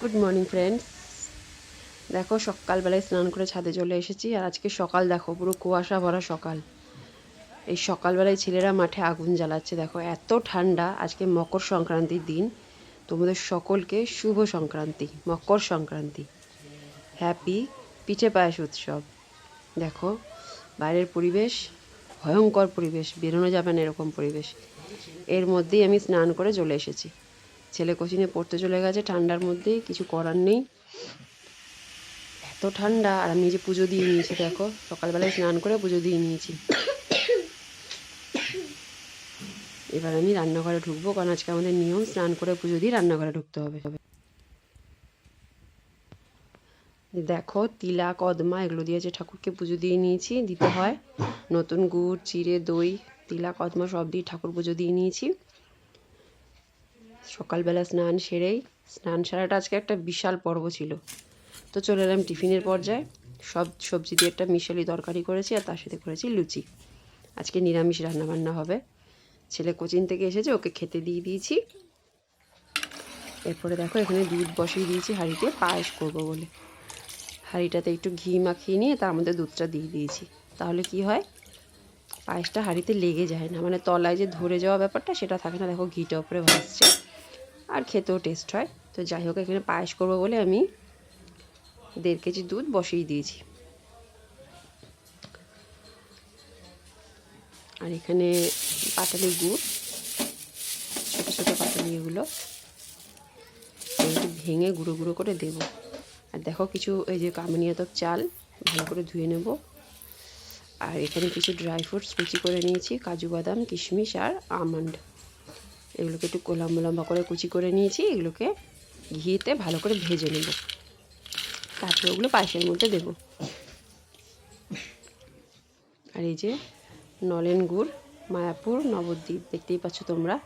Good morning friends. দেখো সকালবেলায় স্নান করে ছাদে চলে এসেছি। আর আজকে সকাল দেখো, পুরো কুয়াশা ভরা সকাল। এই সকালবেলায় ছেলেরা মাঠে আগুন জ্বালাচ্ছে। দেখো এত ঠান্ডা। আজকে মকর সংক্রান্তির দিন। তোমাদের সকলকে শুভ সংক্রান্তি, মকর সংক্রান্তি, হ্যাপি পিঠে পায়েস উৎসব। দেখো বাইরের পরিবেশ, ভয়ঙ্কর পরিবেশ, বেরোনো যাবে না এরকম পরিবেশ। এর মধ্যেই আমি স্নান করে চলে এসেছি। ছেলে কোচিনে পড়তে চলে গেছে ঠান্ডার মধ্যেই, কিছু করার নেই। এত ঠান্ডা। আর আমি যে পুজো দিয়ে নিয়েছি, দেখো সকালবেলায় স্নান করে পুজো দিয়ে নিয়েছি। এবার আমি রান্নাঘরে ঢুকবো, কারণ আজকে আমাদের নিয়ম স্নান করে পুজো দিয়ে রান্নাঘরে ঢুকতে হবে। দেখো তিলা কদমা এগুলো দিয়েছে, ঠাকুরকে পুজো দিয়ে নিয়েছি। দিতে হয় নতুন গুড়, চিড়ে, দই, তিলা কদমা সব দিয়ে ঠাকুর পুজো দিয়ে নিয়েছি। সকালবেলা স্নান সেরেই, স্নান সারাটা আজকে একটা বিশাল পর্ব ছিল। তো চলে এলাম টিফিনের পর্যায়ে। সব সবজি দিয়ে একটা মিশালি তরকারি করেছি, আর তার সাথে করেছি লুচি। আজকে নিরামিষ রান্নাবান্না হবে। ছেলে কোচিং থেকে এসেছে, ওকে খেতে দিয়ে দিয়েছি। এরপরে দেখো এখানে দুধ বসিয়ে দিয়েছি হাঁড়িতে, পায়েস করবো বলে। হাঁড়িটাতে একটু ঘি মাখিয়ে নিয়ে তার মধ্যে দুধটা দিয়ে দিয়েছি। তাহলে কি হয়, পায়েসটা হাঁড়িতে লেগে যায় না, মানে তলায় যে ধরে যাওয়া ব্যাপারটা সেটা থাকে না। দেখো ঘিটা উপরে ভাসছে, আর খেতেও টেস্ট হয়। তো যাই হোক, এখানে পায়েস করবো বলে আমি 1.5 কেজি দুধ বসিয়ে দিয়েছি। আর এখানে পাটালি গুড়, ছোটো ছোটো পাটালি, এগুলো ভেঙে গুঁড়ো গুঁড়ো করে দেবো। আর দেখো কিছু এই যে কামিনিয়াতক চাল ভালো করে ধুয়ে নেব। আর এখানে কিছু ড্রাই ফ্রুটস কুচি করে নিয়েছি, কাজু বাদাম, কিশমিশ আর আমন্ড। এগুলোকে একটু লম্বা লম্বা করে কুচি করে নিয়েছি। এগুলোকে ঘিতে ভালো করে ভেজে নেব, তারপরে ওগুলো পায়েসের মধ্যে দেব। আর এই যে নলেন গুড়, মায়াপুর নবদ্বীপ, দেখতেই পাচ্ছ তোমরা।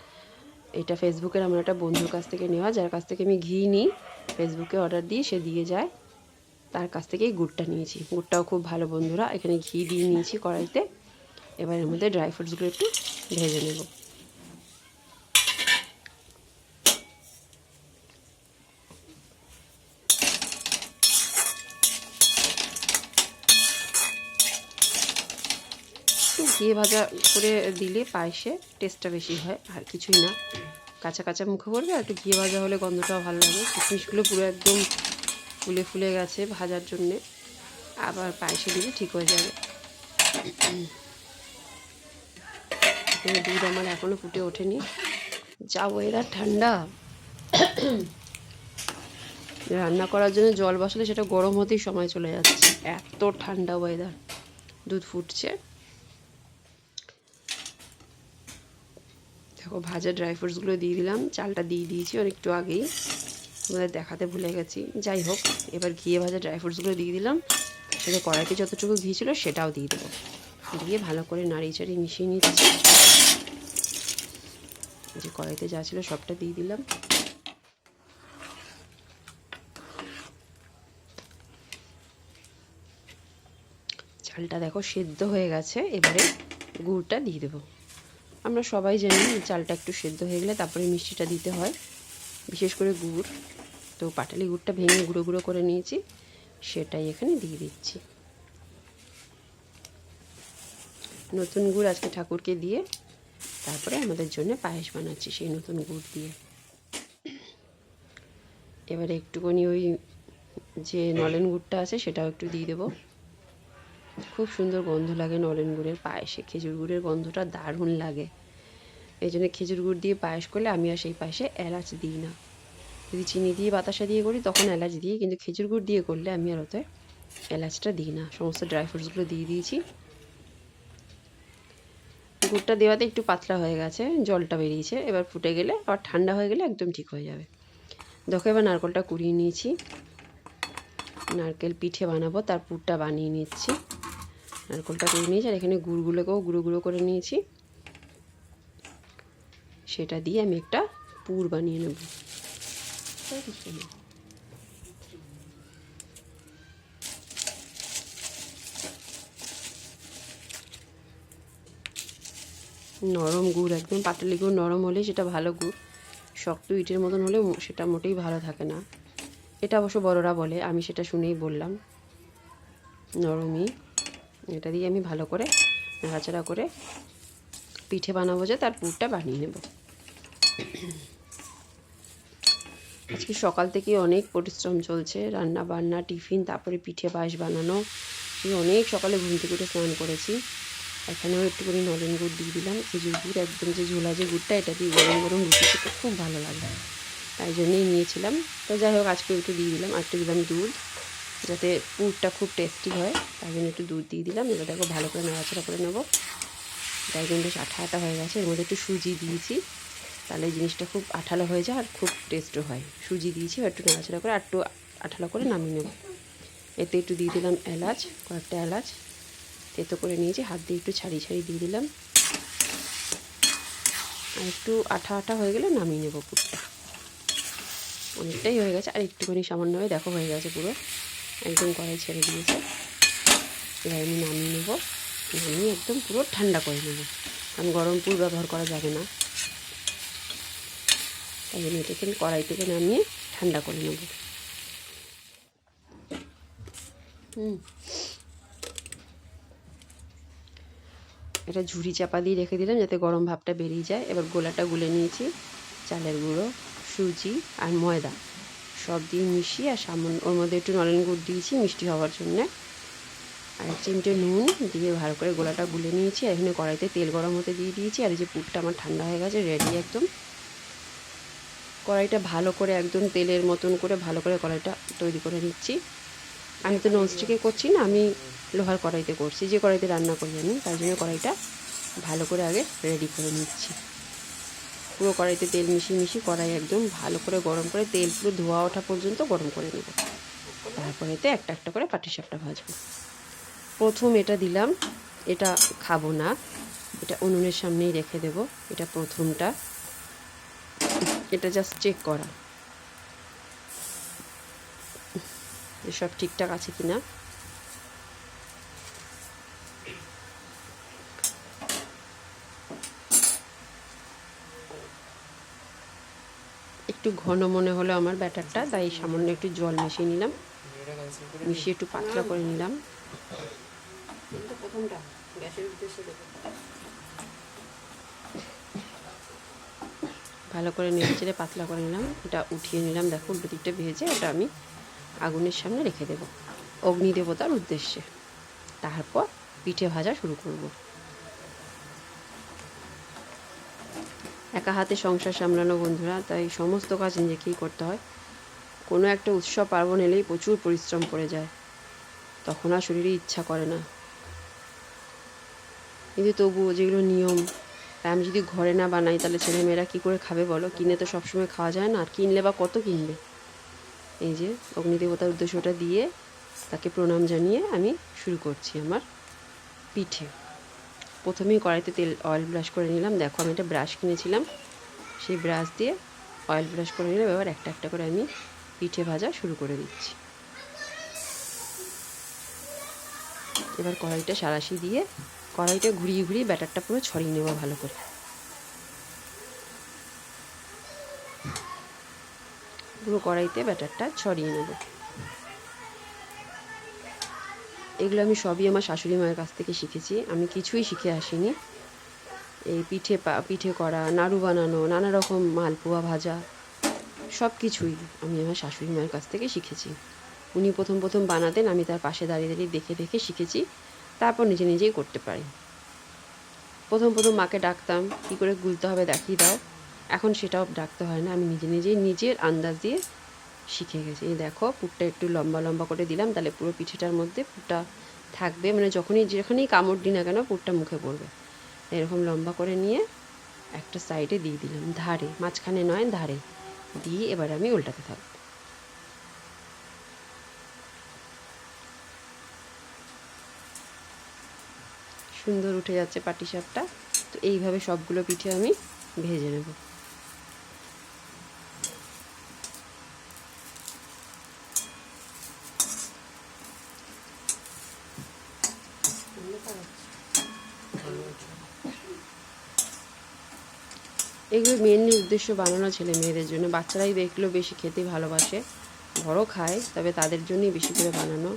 এটা ফেসবুকের আমার একটা বন্ধুর কাছ থেকে নেওয়া, যার কাছ থেকে আমি ঘি নিই। ফেসবুকে অর্ডার দিই, সে দিয়ে যায়, তার কাছ থেকেই গুড়টা নিয়েছি। গুড়টাও খুব ভালো বন্ধুরা। এখানে ঘি দিয়ে নিয়েছি কড়াইতে। এবার এর মধ্যে ড্রাই ফ্রুটসগুলো একটু ভেজে নেব। একটু ঘি ভাজা করে দিলে পায়েসে টেস্টটা বেশি হয়, আর কিছুই না। কাঁচা কাঁচা মুখে পড়বে, আর একটু ঘি ভাজা হলে গন্ধটাও ভালো লাগে। কিশমিশগুলো পুরো একদম ফুলে ফুলে গেছে ভাজার জন্যে, আবার পায়েসে দিলে ঠিক হয়ে যাবে। দুধ আমার এখনও ফুটে ওঠেনি। যা ওয়েদার ঠান্ডা, রান্না করার জন্য জল বসালে সেটা গরম হতেই সময় চলে যাচ্ছে, এত ঠান্ডা ওয়েদার। দুধ ফুটছে। দেখো ভাজা ড্রাই ফ্রুটসগুলো দিয়ে দিলাম, চালটা দিয়ে দিয়েছি অনেকটু আগেই, তোমাদের দেখাতে ভুলে গেছি। যাই হোক, এবার ঘিয়ে ভাজা ড্রাই ফ্রুটসগুলো দিয়ে দিলাম। সাথে কড়াইতে যতটুকু ঘি ছিল সেটাও দিয়ে দেবো। দিয়ে ভালো করে নাড়িয়ে চাড়িয়ে মিশিয়ে নিচ্ছি। যে কড়াইতে যা ছিল সবটা দিয়ে দিলাম। চালটা দেখো সেদ্ধ হয়ে গেছে। এবারে গুড়টা দিয়ে দেবো। আমরা সবাই জানি চালটা একটু সেদ্ধ হয়ে গেলে তারপরে মিষ্টিটা দিতে হয়, বিশেষ করে গুড়। তো পাটালি গুড়টা ভেঙে গুঁড়ো গুঁড়ো করে নিয়েছি, সেটাই এখানে দিয়ে দিচ্ছি। নতুন গুড় আজকে ঠাকুরকে দিয়ে তারপরে আমাদের জন্য পায়েস বানাচ্ছি সেই নতুন গুড় দিয়ে। এবারে একটুখানি ওই যে নলেন গুড়টা আছে সেটাও একটু দিয়ে দেবো। খুব সুন্দর গন্ধ লাগে নলেন গুড়ের পায়েসে, খেজুর গুড়ের গন্ধটা দারুণ লাগে। এই জন্য খেজুর গুড় দিয়ে পায়েস করলে আমি আর সেই পায়েসে এলাচ দিই না। যদি চিনি দিয়ে বাতাসা দিয়ে করি তখন এলাচ দিই, কিন্তু খেজুর গুড় দিয়ে করলে আমি আর ওতে এলাচটা দিই না। সমস্ত ড্রাই ফ্রুটসগুলো দিয়ে দিয়েছি। গুড়টা দেওয়াতে একটু পাতলা হয়ে গেছে, জলটা বেরিয়েছে। এবার ফুটে গেলে, আবার ঠান্ডা হয়ে গেলে একদম ঠিক হয়ে যাবে। দেখো এবার নারকেলটা কুড়িয়ে নিয়েছি, নারকেল পিঠে বানাবো তার পুরটা বানিয়ে নিচ্ছি। নারকেলটা কুড়িয়ে নিয়েছি, আর এখানে গুড়গুলোকেও গুঁড়ো গুঁড়ো করে নিয়েছি। সেটা দিয়ে আমি একটা পুর বানিয়ে নেব। নরম গুড়, একদম পাটালি গুড় নরম হলে সেটা ভালো গুড়। শক্ত ইটের মতন হলে সেটা মোটেই ভালো থাকে না। এটা অবশ্য বড়রা বলে, আমি সেটা শুনেই বললাম নরমই। এটা দিয়ে আমি ভালো করে নাড়াচাড়া করে পিঠে বানাবো, যে তার পুরটা বানিয়ে নেব। আজকে সকাল থেকে অনেক পরিশ্রম চলছে, রান্না বান্না, টিফিন, তারপরে পিঠে পায়েস বানানো। সেই অনেক সকালে ঘুম থেকে উঠে স্নান করেছি। এখানেও একটুখানি নলেন গুড় দিয়ে দিলাম, খেজুর গুড়, একদম যে ঝোলা যে গুড়টা, এটা দিয়ে গরম গরম রুটি খেতে খুব ভালো লাগে, তাই জন্যই নিয়েছিলাম। তো যাই হোক, আজকে একটু দিয়ে দিলাম, আর একটু দিলাম দুধ, যাতে পুরটা খুব টেস্টি হয়, তাই জন্য একটু দুধ দিয়ে দিলাম। এবার দেখো ভালো করে নাড়াচাড়া করে নেবো। তাই জন্য বেশ আঠা আঠা হয়ে গেছে। এর মধ্যে একটু সুজি দিয়েছি, তাহলে জিনিসটা খুব আঠালো হয়ে যায় আর খুব টেস্টও হয়। সুজি দিয়েছি, একটু নাড়াচাড়া করে আর একটু আঠালো করে নামিয়ে নেব। এতে একটু দিয়ে দিলাম এলাচ, কয়েকটা এলাচ তেতো করে নিয়েছি, হাত দিয়ে একটু ছাড়িয়ে ছাড়িয়ে দিয়ে দিলাম। আর একটু আঠা আঠা হয়ে গেলে নামিয়ে নেব পুরটা। অনেকটাই হয়ে গেছে, আর একটুখানি সামান্য হয়ে দেখো হয়ে গেছে পুরো, একদম কড়াই ছেড়ে দিয়েছে। এবার আমি নামিয়ে নেব, নামিয়ে একদম পুরো ঠান্ডা করে নেব, কারণ গরম পুর ব্যবহার করা যাবে না। তাই জন্য এটাকে কড়াই থেকে নামিয়ে ঠান্ডা করে নেব। এটা ঝুড়ি চাপা দিয়ে রেখে দিলাম যাতে গরম ভাবটা বেরিয়ে যায়। এবার গোলাটা গুলে নিয়েছি, চালের গুঁড়ো, সুজি আর ময়দা সব দিয়ে মিশিয়ে, আর সামান্য ওর মধ্যে একটু নলেন গুড় দিয়েছি মিষ্টি হওয়ার জন্যে, আর 1 চিমটে নুন দিয়ে ভালো করে গোলাটা গুলে নিয়েছি। আর এখানে কড়াইতে তেল গরম হতে দিয়ে দিয়েছি, আর এই যে পুরটা আমার ঠান্ডা হয়ে গেছে, রেডি একদম। কড়াইটা ভালো করে একদম তেলের মতন করে ভালো করে কড়াইটা তৈরি করে নিচ্ছি। আমি তো ননস্টিকে করছি না, আমি লোহার কড়াইতে করছি, যে কড়াইতে রান্না করি আমি, তাই জন্য কড়াইটা ভালো করে আগে রেডি করে নিচ্ছি। পুরো কড়াইতে তেল মিশিয়ে মিশিয়ে কড়াই একদম ভালো করে গরম করে, তেল পুরো ধোয়া ওঠা পর্যন্ত গরম করে নেব। তারপরে এতে একটা একটা করে পাটিসাপটা ভাজবো। প্রথম এটা দিলাম, এটা খাবো না, এটা উনুনের সামনেই রেখে দেব। এটা প্রথমটা, এটা জাস্ট চেক করা সব ঠিকঠাক আছে কিনা। একটু ঘন মনে হলো আমার ব্যাটারটা, তাই সামান্য একটু জল মিশিয়ে নিলাম, মিশিয়ে একটু পাতলা করে নিলাম। প্রথমটা গ্যাসের উদ্দেশ্যে দেবো, ভালো করে নেড়ে চেড়ে পাতলা করে নিলাম। এটা উঠিয়ে নিলাম, দেখো উল্টো দিকটা ভেজে এটা আমি আগুনের সামনে রেখে দেব অগ্নি দেবতার উদ্দেশ্যে। তারপর পিঠে ভাজা শুরু করব। একা হাতে সংসার সামলানো বন্ধুরা, তাই সমস্ত কাজ নিজেকেই করতে হয়। কোনো একটা উৎসব পার্বণ এলেই প্রচুর পরিশ্রম পড়ে যায়, তখন আর শরীরে ইচ্ছা করে না। কিন্তু তবুও যেগুলো নিয়ম, আমি যদি ঘরে না বানাই তাহলে ছেলেমেয়েরা কী করে খাবে বলো? কিনে তো সবসময় খাওয়া যায় না, আর কিনলে বা কত কিনবে। এই যে অগ্নিদেবতার উদ্দেশ্যটা দিয়ে তাকে প্রণাম জানিয়ে আমি শুরু করছি আমার পিঠে। প্রথমেই কড়াইতে অয়েল ব্রাশ করে নিলাম। দেখো আমি একটা ব্রাশ কিনেছিলাম, সেই ব্রাশ দিয়ে অয়েল ব্রাশ করে নিলাম। এবার একটা একটা করে আমি পিঠে ভাজা শুরু করে দিচ্ছি। এবার কড়াইটা সাঁড়াশি দিয়ে কড়াইটা ঘুরিয়ে ঘুরিয়ে ব্যাটারটা পুরো ছড়িয়ে নেব ভালো করে। পুরো কড়াইতে ব্যাটারটা ছড়িয়ে নেব। এগুলো আমি সবই আমার শাশুড়ি মায়ের কাছ থেকে শিখেছি, আমি কিছুই শিখে আসিনি। এই পিঠে করা, নাড়ু বানানো, নানা রকম মালপোয়া ভাজা, সব কিছুই আমি আমার শাশুড়ি মায়ের কাছ থেকে শিখেছি। উনি প্রথম প্রথম বানাতেন, আমি তার পাশে দাঁড়িয়ে দাঁড়িয়ে দেখে দেখে শিখেছি, তারপর নিজে নিজেই করতে পারি। প্রথম প্রথম মাকে ডাকতাম, কী করে গুলতে হবে দেখিয়ে দাও। এখন সেটাও ডাকতে হয় না, আমি নিজে নিজেই নিজের আন্দাজ দিয়ে শিখে গেছি। এই দেখো পুরটা একটু লম্বা লম্বা করে দিলাম, তাহলে পুরো পিঠেটার মধ্যে পুরটা থাকবে, মানে যেখানেই কামড় দিই না কেন পুরটা মুখে পড়বে। এরকম লম্বা করে নিয়ে একটা সাইডে দিয়ে দিলাম, ধারে, মাঝখানে নয়, ধারে দিয়ে এবার আমি উল্টাতে থাকবো। সুন্দর উঠে যাচ্ছে পাটিসাপটা। তো এইভাবে সবগুলো পিঠে আমি ভেজে নেব। এগুলো মেনলি উদ্দেশ্য বানানো ছেলে মেয়েদের জন্য, বাচ্চারাই এগুলো বেশি খেতে ভালোবাসে, ঘরও খায়, তবে তাদের জন্যই বেশি করে বানানো।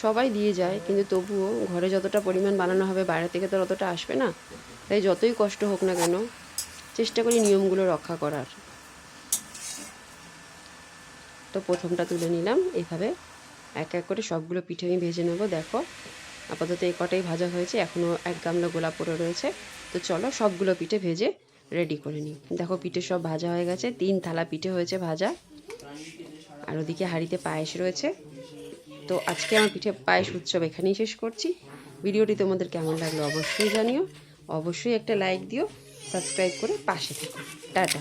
সবাই দিয়ে যায়, কিন্তু তবুও ঘরে যতটা পরিমাণ বানানো হবে বাইরে থেকে তো অতটা আসবে না। তাই যতই কষ্ট হোক না কেন চেষ্টা করি নিয়মগুলো রক্ষা করার। তো প্রথমটা তুলে নিলাম। এভাবে এক এক করে সবগুলো পিঠে আমি ভেজে নেব। দেখো আপাতত এই কটাই ভাজা হয়েছে, এখনও এক গামলা গোলা পড়ে রয়েছে। তো চলো সবগুলো পিঠে ভেজে রেডি করে নিই। দেখো পিঠে সব ভাজা হয়ে গেছে, 3 থালা পিঠে হয়েছে ভাজা। আর ওদিকে হাঁড়িতে পায়েস রয়েছে। তো আজকে আমার পিঠে পায়েস উৎসব এখানেই শেষ করছি। ভিডিওটি তোমাদের কেমন লাগলো অবশ্যই জানিও। অবশ্যই একটা লাইক দিও, সাবস্ক্রাইব করে পাশে থেকো। টাটা।